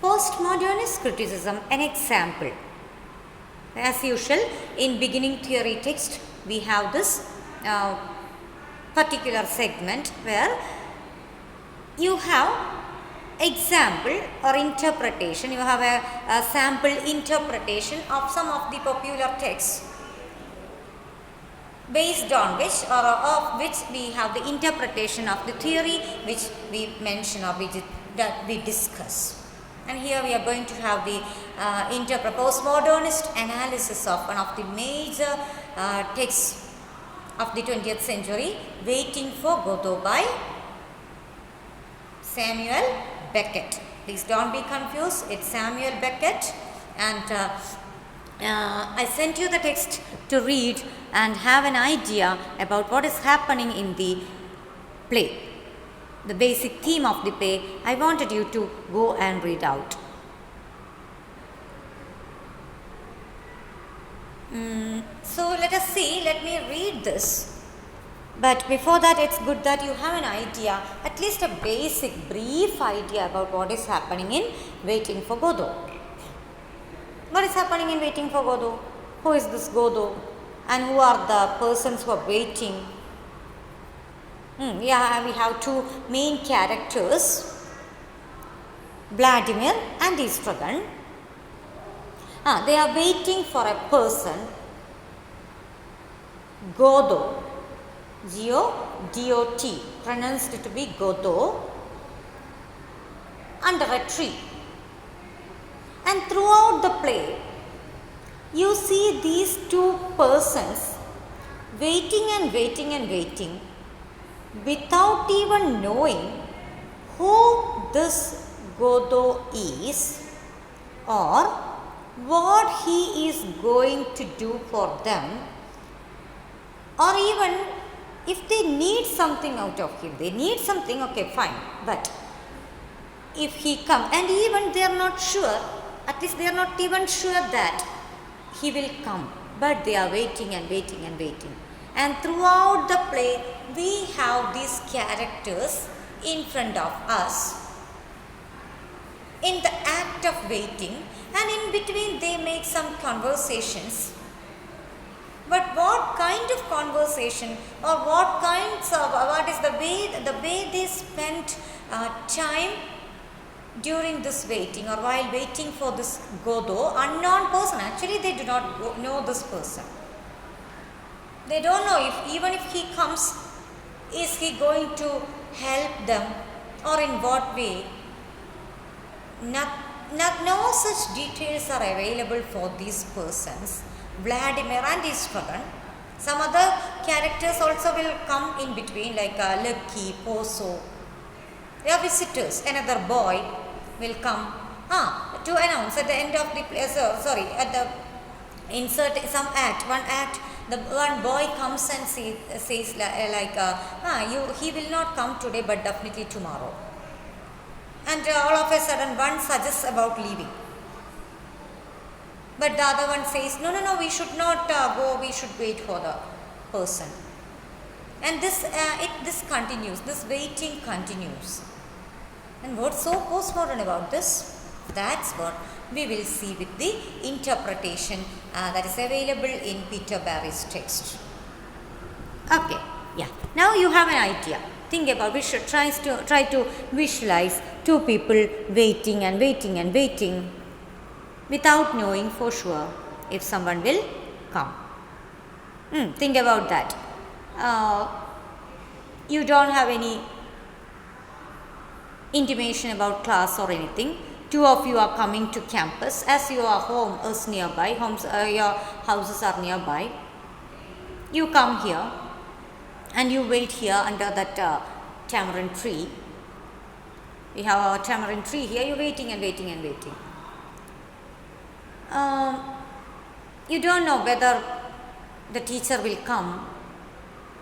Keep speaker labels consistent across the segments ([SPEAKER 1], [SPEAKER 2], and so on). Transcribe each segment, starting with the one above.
[SPEAKER 1] Postmodernist criticism, an example. As usual, in beginning theory text, we have this particular segment where you have example or interpretation, you have a sample interpretation of some of the popular texts based on which or of which we have the interpretation of the theory which we mention or that we discuss. And here we are going to have the postmodernist analysis of one of the major texts of the 20th century, Waiting for Godot by Samuel Beckett. Please don't be confused, it's Samuel Beckett, and I sent you the text to read and have an idea about what is happening in the play. The basic theme of the play, I wanted you to go and read out. So let us see, let me read this. But before that, it's good that you have an idea, at least a basic, brief idea about what is happening in Waiting for Godot. What is happening in Waiting for Godot? Who is this Godot? And who are the persons who are waiting? Yeah, we have two main characters, Vladimir and Istvan. They are waiting for a person, Godot, G-O-D-O-T, pronounced to be Godot, under a tree. And throughout the play, you see these two persons waiting and waiting and waiting without even knowing who this Godot is or what he is going to do for them, or even if they need something out of him. They need something, okay, fine, but if he comes, and even they are not sure, at least they are not even sure that he will come, but they are waiting and waiting and waiting. And throughout the play, we have these characters in front of us in the act of waiting, and in between they make some conversations. But what kind of conversation, or what is the way they spent time during this waiting, or while waiting for this Godot, unknown person. Actually, they do not know this person. They don't know if even if he comes, is he going to help them, or in what way. No such details are available for these persons, Vladimir and Istvan. Some other characters also will come in between, like Lucky, Poso. They are visitors. Another boy will come to announce at the end of the play. At the insert some act, one act. The one boy comes and says he will not come today, but definitely tomorrow. And all of a sudden, one suggests about leaving. But the other one says, no, we should not go, we should wait for the person. And this continues, this waiting continues. And what's so postmodern about this? That's what we will see with the interpretation that is available in Peter Barry's text. Okay, yeah. Now you have an idea. Think about, we should try to visualize two people waiting and waiting and waiting without knowing for sure if someone will come. Think about that. You don't have any intimation about class or anything. Two of you are coming to campus, as your home is nearby, your houses are nearby. You come here and you wait here under that tamarind tree. We have a tamarind tree here. You're waiting and waiting and waiting. You don't know whether the teacher will come,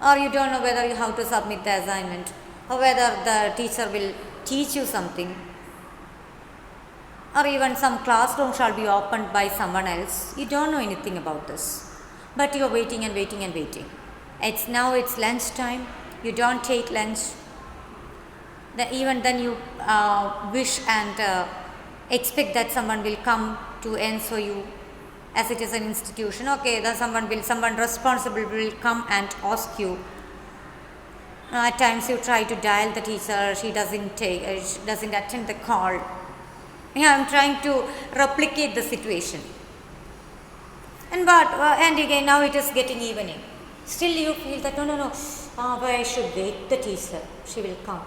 [SPEAKER 1] or you don't know whether you have to submit the assignment, or whether the teacher will teach you something, or even some classroom shall be opened by someone else. You don't know anything about this, but you are waiting and waiting and waiting. It's lunch time. You don't take lunch. Even then you wish and expect that someone will come to answer you, as it is an institution. Okay, then someone responsible will come and ask you. At times you try to dial the teacher, she doesn't attend the call. Yeah, I'm trying to replicate the situation. And again now it is getting evening. Still you feel that no, but I should wait the teacher. She will come.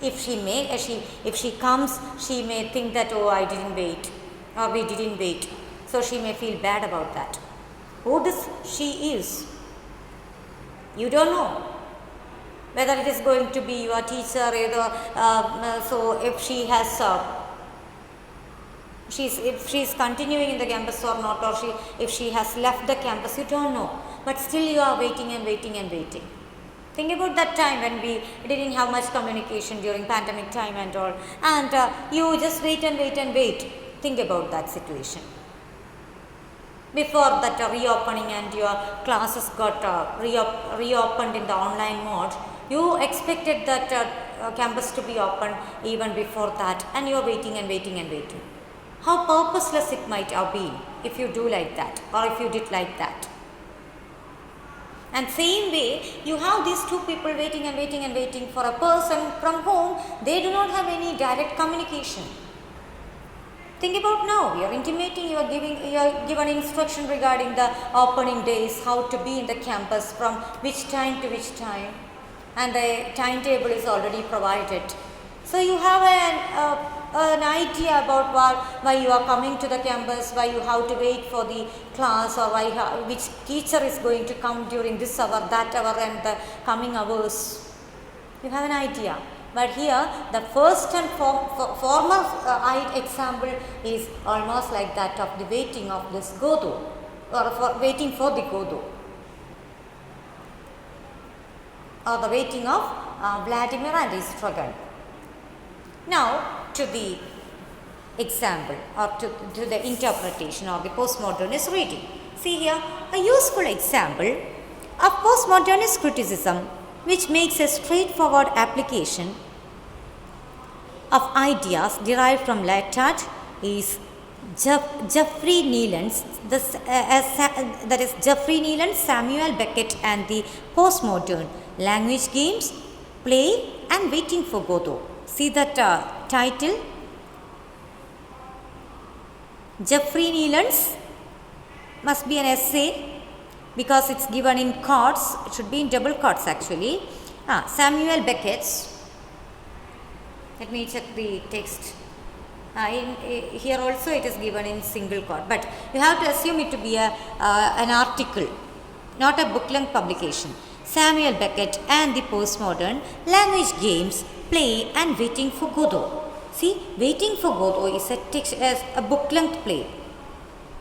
[SPEAKER 1] If she comes, she may think that, oh, I didn't wait, or we didn't wait. So she may feel bad about that. Who this she is? You don't know whether it is going to be your teacher, either. So if she has if she is continuing in the campus or not, or if she has left the campus, you don't know. But still you are waiting and waiting and waiting. Think about that time when we didn't have much communication during pandemic time and all, and you just wait and wait and wait. Think about that situation. Before that reopening and your classes got reopened in the online mode, you expected that campus to be open even before that, and you are waiting and waiting and waiting. How purposeless it might have been if you do like that, or if you did like that. And same way, you have these two people waiting and waiting and waiting for a person from whom they do not have any direct communication. Think about now, you are intimating, you are given instruction regarding the opening days, how to be in the campus, from which time to which time, and the timetable is already provided. So you have an idea about why you are coming to the campus, why you have to wait for the class, or which teacher is going to come during this hour, that hour, and the coming hours. You have an idea. But here the first and former example is almost like that of the waiting of this Godot, or waiting for the Godot, or the waiting of Vladimir and his struggle. Now to the example, or to the interpretation of the postmodernist reading. See here a useful example of postmodernist criticism, which makes a straightforward application of ideas derived from Lyotard, is Geoffrey Nealon's, that is Geoffrey Nealon, Samuel Beckett, and the Postmodern Language Games, Play and Waiting for Godot. See that title, Geoffrey Nealon's, must be an essay because it's given in quotes. It should be in double quotes actually. Samuel Beckett's. Let me check the text. Here also it is given in single quote, but you have to assume it to be an article, not a book-length publication. Samuel Beckett and the Postmodern Language Games, Play and Waiting for Godot. See, Waiting for Godot is a book-length play,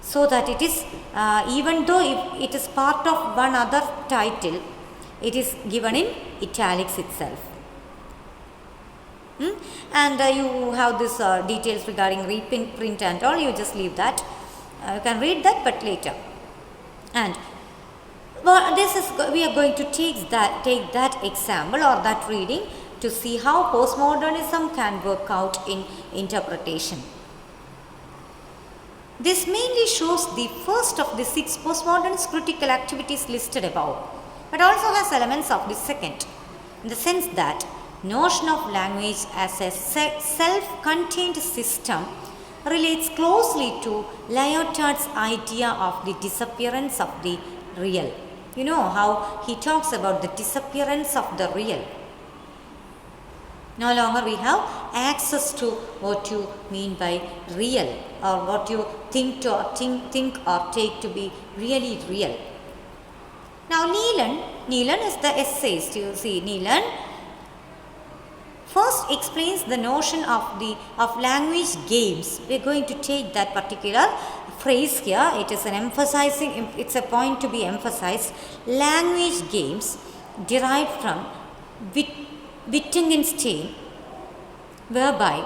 [SPEAKER 1] so that it is, even though if it is part of one other title, it is given in italics itself. And you have this details regarding reprint and all, you just leave that. You can read that, but later. And we are going to take that example or that reading to see how postmodernism can work out in interpretation. This mainly shows the first of the 6 postmodernist critical activities listed above, but also has elements of the second, in the sense that notion of language as a self-contained system relates closely to Lyotard's idea of the disappearance of the real. You know how he talks about the disappearance of the real. No longer we have access to what you mean by real, or what you think or take to be really real. Now Nealon is the essayist. You see, Nealon first explains the notion of language games. We are going to take that particular phrase here. It is it's a point to be emphasized. Language games derived from Wittgenstein, whereby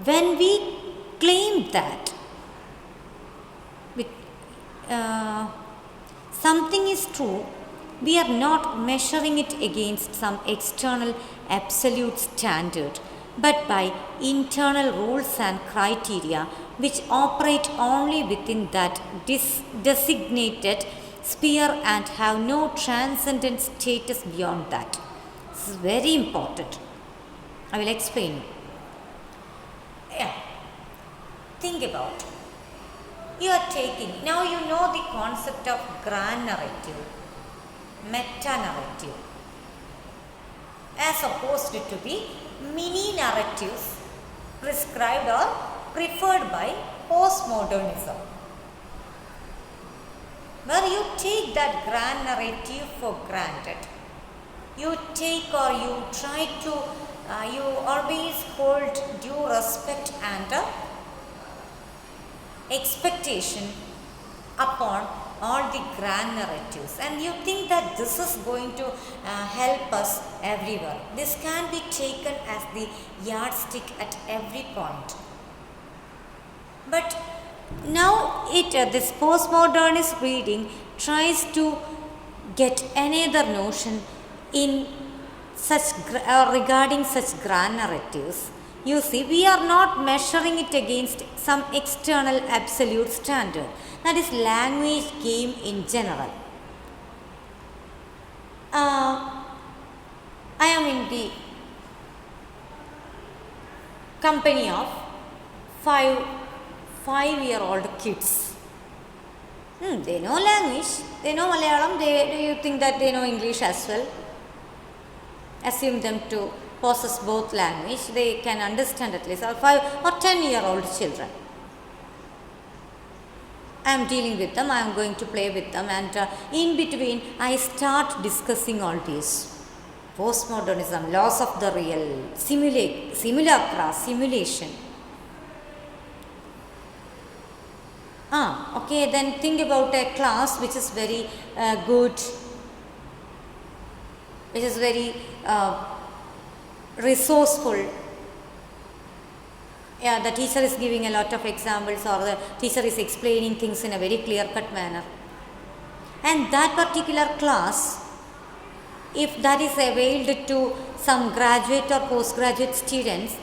[SPEAKER 1] when we claim that something is true, we are not measuring it against some external absolute standard, but by internal rules and criteria which operate only within that designated sphere and have no transcendent status beyond that. This is very important. I will explain. Yeah. Think about. You are taking, now you know the concept of grand narrative, meta narrative, as opposed to be mini narratives prescribed or preferred by postmodernism, where you take that grand narrative for granted. You take or you try to, you always hold due respect and expectation upon all the grand narratives, and you think that this is going to help us everywhere. This can be taken as the yardstick at every point. But now this postmodernist reading tries to get another notion in such regarding such grand narratives. You see, we are not measuring it against some external absolute standard, that is language game in general. I am in the company of five-year-old kids. They know language, they know Malayalam, do you think that they know English as well? Assume them to possess both language, they can understand at least, or 5 or 10-year-old children. I am dealing with them, I am going to play with them, and in between I start discussing all these. Postmodernism, laws of the real, simulacra, simulation. Okay, then think about a class which is very good, which is very resourceful. Yeah, the teacher is giving a lot of examples, or the teacher is explaining things in a very clear-cut manner. And that particular class, if that is availed to some graduate or postgraduate students,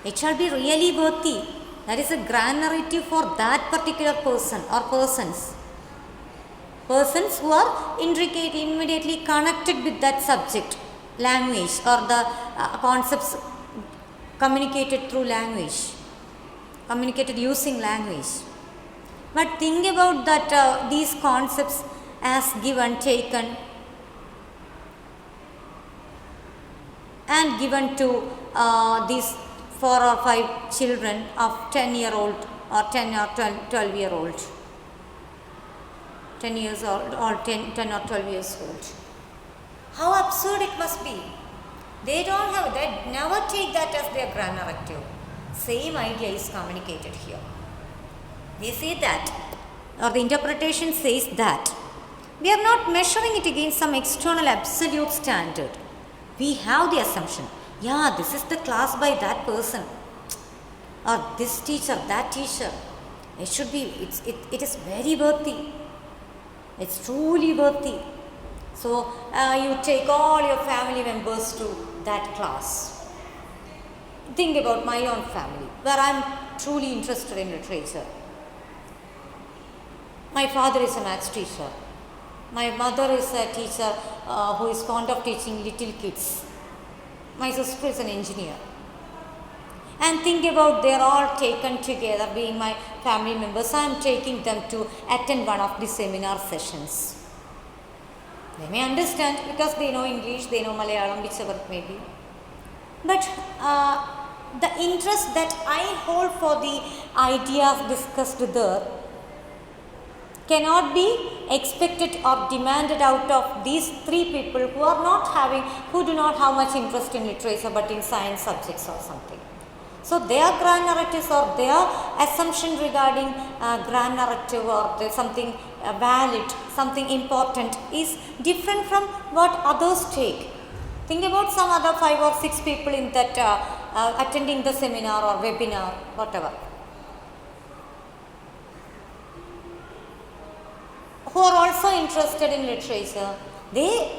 [SPEAKER 1] it shall be really worthy. That is a grand narrative for that particular person or persons. Persons who are immediately connected with that subject, language, or the concepts communicated through language, communicated using language. But think about that these concepts as given, taken, and given to these 4 or 5 children of 10-year-old or 10 or 12-year-old, 10 years old or 10 or 12 years old. How absurd it must be. They never take that as their grand narrative. Same idea is communicated here. They say that, or the interpretation says that, we are not measuring it against some external absolute standard. We have the assumption, yeah, this is the class by that person, or this teacher, that teacher. It should be, it is very worthy. It's truly worthy. So you take all your family members to that class. Think about my own family, where I am truly interested in literature. My father is a maths teacher. My mother is a teacher who is fond of teaching little kids. My sister is an engineer. And think about, they are all taken together, being my family members. I am taking them to attend one of the seminar sessions. They may understand because they know English, they know Malayalam, whichever it may be. But the interest that I hold for the ideas discussed there cannot be expected or demanded out of these 3 people who do not have much interest in literature but in science subjects or something. So their grand narratives or their assumption regarding grand narrative or something valid, something important is different from what others take. Think about some other 5 or 6 people in that attending the seminar or webinar, whatever, who are also interested in literature. They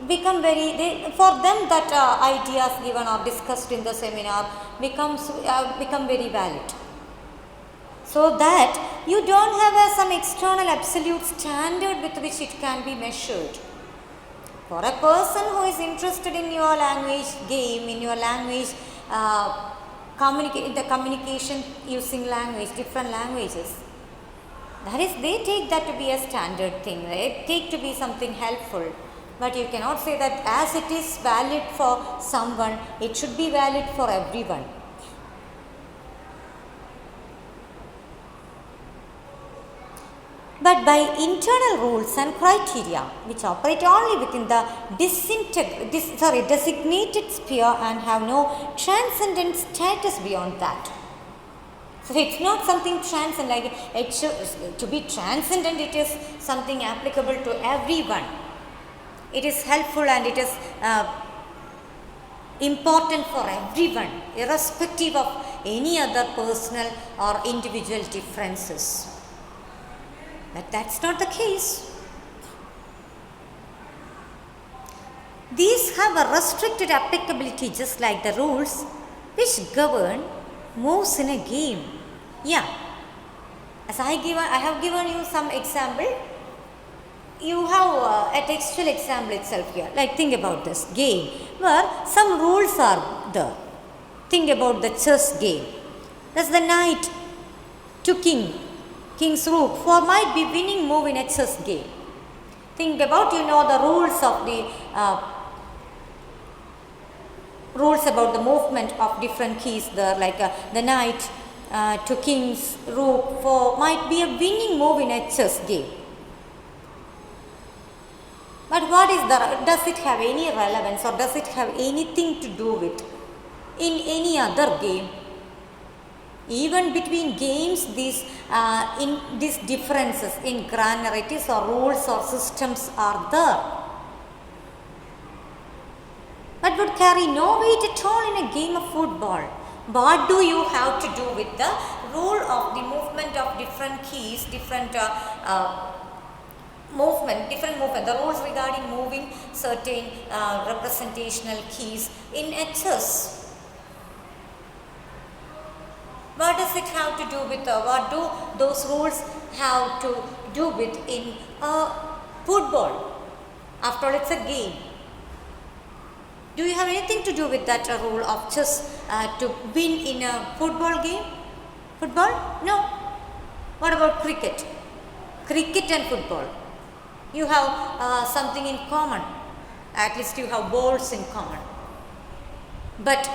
[SPEAKER 1] become for them that ideas given or discussed in the seminar become very valid. So that you don't have some external absolute standard with which it can be measured. For a person who is interested in your language game, in your language the communication using language, different languages, that is, they take that to be a standard thing, right? Take to be something helpful. But you cannot say that as it is valid for someone, it should be valid for everyone. But by internal rules and criteria which operate only within the designated sphere and have no transcendent status beyond that. So it's not something transcendent, like it should, to be transcendent, it is something applicable to everyone. It is helpful and it is important for everyone, irrespective of any other personal or individual differences. But that's not the case. These have a restricted applicability, just like the rules which govern moves in a game. Yeah, as I have given you some example. You have a textual example itself here. Like, think about this game where some rules are there. Think about the chess game. That's the knight to king's rook, for might be winning move in a chess game. Think about, the rules of the rules about the movement of different keys there, like the knight to king's rook, for might be a winning move in a chess game. But does it have any relevance, or does it have anything to do with in any other game? Even between games, these differences in granularities or rules or systems are there, but would carry no weight at all in a game of football. What do you have to do with the rule of the movement of different keys, different movement, the rules regarding moving certain representational keys in a chess? What does it have to do with, what do those rules have to do with in football? After all, it's a game. Do you have anything to do with that rule of chess to win in a football game? Football? No. What about cricket? Cricket and football. You have something in common. At least you have balls in common. But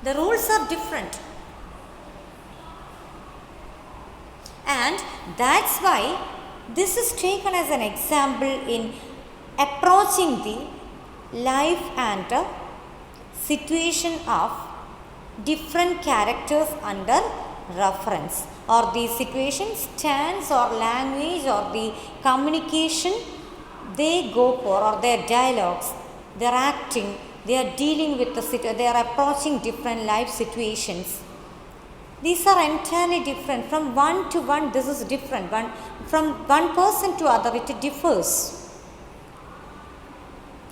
[SPEAKER 1] the rules are different. And that's why this is taken as an example in approaching the life and situation of different characters under reference, or the situation, stance, or language, or the communication they go for, or their dialogues, their acting, they are dealing with they are approaching different life situations. These are entirely different. From one to one, this is different. From one person to other, it differs.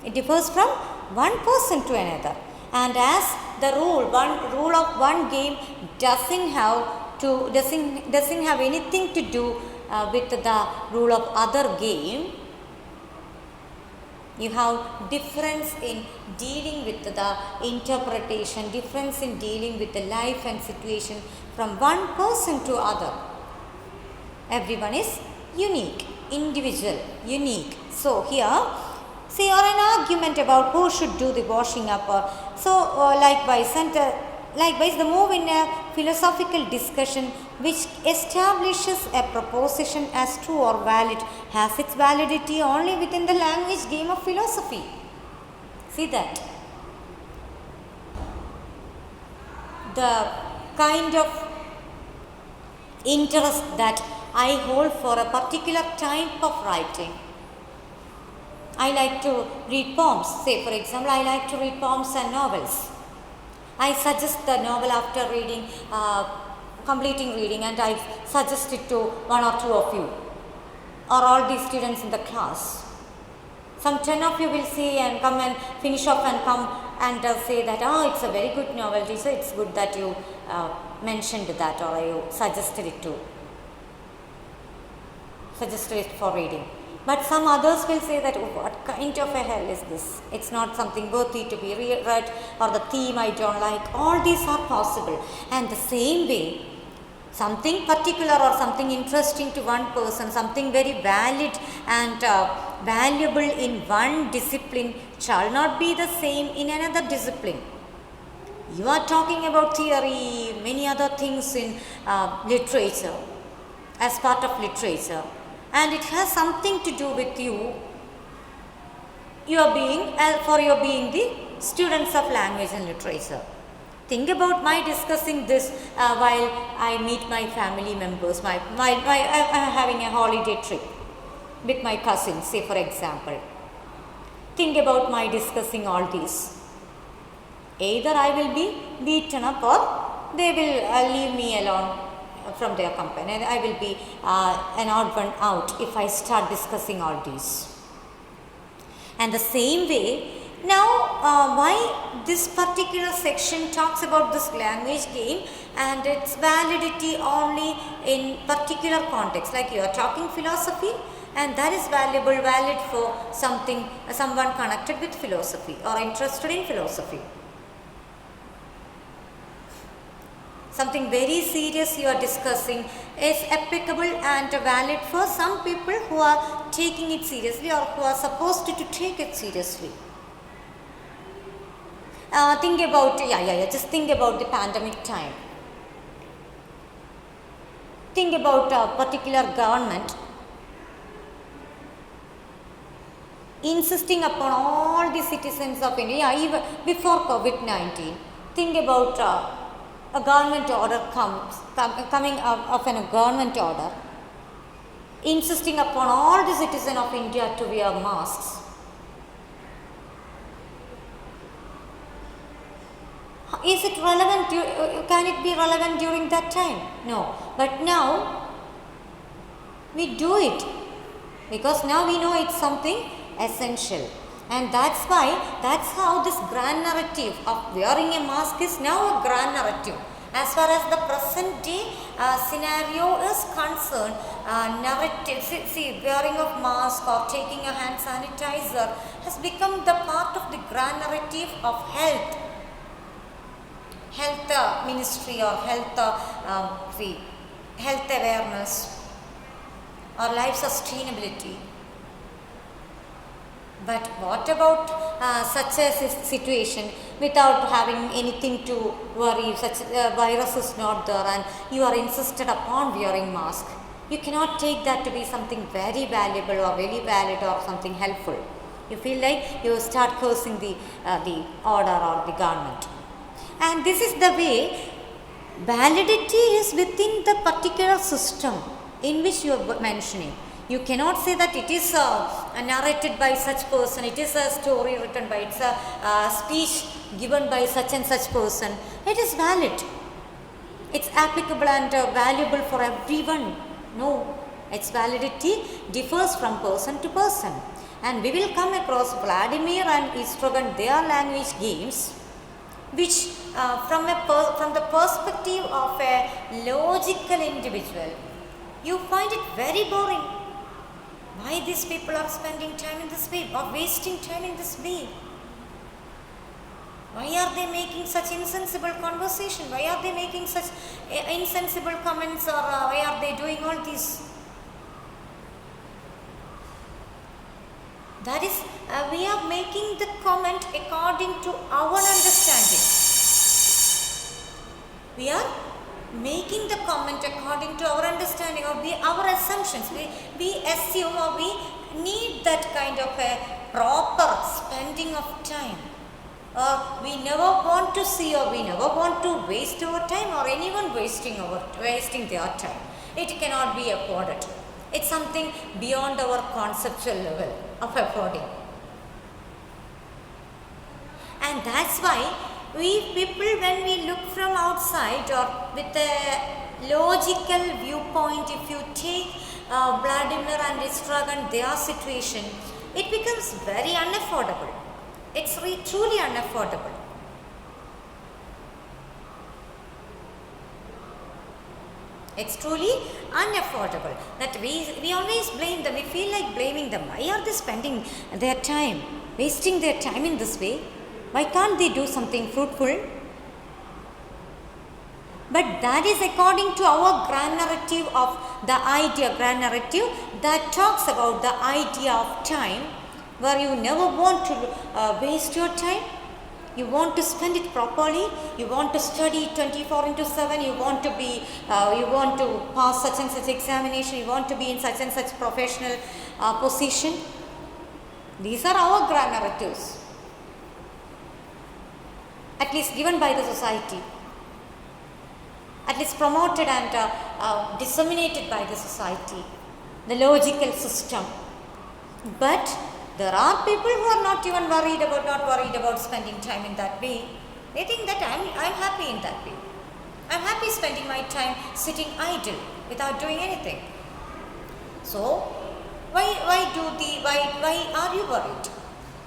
[SPEAKER 1] It differs from one person to another. And as the rule of one game doesn't have anything to do with the rule of other game, you have difference in dealing with the interpretation, difference in dealing with the life and situation from one person to other. Everyone is unique, individual, unique. So here, say, or an argument about who should do the washing up, or so likewise the move in a philosophical discussion which establishes a proposition as true or valid has its validity only within the language game of philosophy. See that? The kind of interest that I hold for a particular type of writing. I like to read poems. Say, for example, I like to read poems and novels. I suggest the novel after reading, completing reading, and I suggest it to one or two of you, or all the students in the class. Some 10 of you will see and come and finish off and come and say that, oh, it's a very good novelty, so it's good that you mentioned that or you suggested it for reading. But some others will say that, oh, what kind of a hell is this? It's not something worthy to be read, or the theme I don't like. All these are possible. And the same way, something particular or something interesting to one person, something very valid and valuable in one discipline shall not be the same in another discipline. You are talking about theory, many other things in literature, as part of literature, and it has something to do with you being the students of language and literature. Think about my discussing this while I meet my family members, I'm having a holiday trip with my cousins, say for example. Think about my discussing all these. Either I will be beaten up or they will leave me alone from their company, and I will be an odd one out if I start discussing all these. And the same way, now why this particular section talks about this language game and its validity only in particular context, like you are talking philosophy and that is valid for someone connected with philosophy or interested in philosophy. Something very serious you are discussing is applicable and valid for some people who are taking it seriously or who are supposed to take it seriously. Just think about the pandemic time. Think about a particular government insisting upon all the citizens of India, even before COVID-19. Think about a government order coming of a government order insisting upon all the citizens of India to wear masks. Is it relevant? Can it be relevant during that time? No. But now we do it because now we know it's something essential. And that's how this grand narrative of wearing a mask is now a grand narrative. As far as the present day scenario is concerned, narrative, wearing of mask or taking a hand sanitizer has become the part of the grand narrative of health ministry or health awareness or life sustainability. But what about such a situation without having anything to worry, such a virus is not there and you are insisted upon wearing mask? You cannot take that to be something very valuable or very valid or something helpful. You feel like you start cursing the order or the government. And this is the way validity is within the particular system in which you are mentioning. You cannot say that it is narrated by such person, it is a story written by, it's a speech given by such and such person. It is valid. It's applicable and valuable for everyone. No, its validity differs from person to person. And we will come across Vladimir and Istrogan, their language games, which from the perspective of a logical individual, you find it very boring. Why these people are spending time in this way or wasting time in this way? Why are they making such insensible conversation? Why are they making such insensible comments, or why are they doing all this? That is, we are making the comment according to our understanding. We are making the comment according to our understanding or our assumptions. We assume or we need that kind of a proper spending of time. Or we never want to see or we never want to waste our time or anyone wasting their time. It cannot be afforded. It's something beyond our conceptual level of affording. And that's why we people, when we look from outside or with a logical viewpoint, if you take Vladimir and Istrogan, their situation, it becomes very unaffordable. It's truly unaffordable. It's truly unaffordable. That we always blame them. We feel like blaming them. Why are they spending their time, wasting their time in this way? Why can't they do something fruitful? But that is according to our grand narrative of the idea, grand narrative that talks about the idea of time, where you never want to waste your time. You want to spend it properly. You want to study 24/7. You want to be, you want to pass such and such examination. You want to be in such and such professional position. These are our grand narratives, at least given by the society, at least promoted and disseminated by the society, the logical system. But there are people who are not worried about spending time in that way. They think that I'm happy in that way. I'm happy spending my time sitting idle without doing anything. So why are you worried?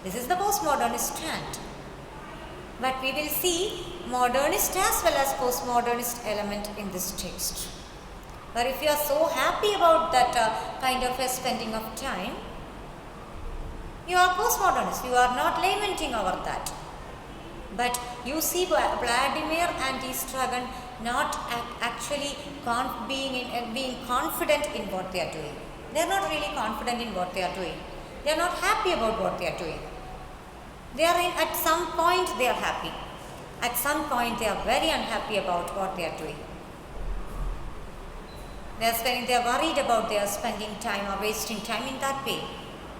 [SPEAKER 1] This is the postmodernist stand. But we will see modernist as well as postmodernist element in this text. But if you are so happy about that kind of a spending of time, you are postmodernist. You are not lamenting over that. But you see Vladimir and Estragon not actually being confident in what they are doing. They are not really confident in what they are doing. They are not happy about what they are doing. They are at some point they are happy. At some point they are very unhappy about what they are doing. They are worried about their spending time or wasting time in that way.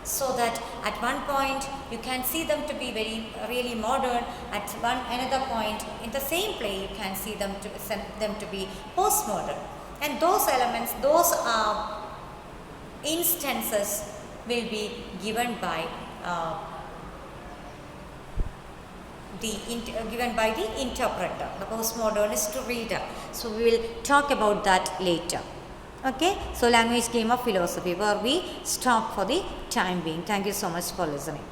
[SPEAKER 1] So that at one point you can see them to be really modern. At another point in the same play you can see them to be postmodern. And those elements, those instances will be given by the interpreter, the postmodernist reader. So we will talk about that later. Okay, so language, game of philosophy, where we stop for the time being. Thank you so much for listening.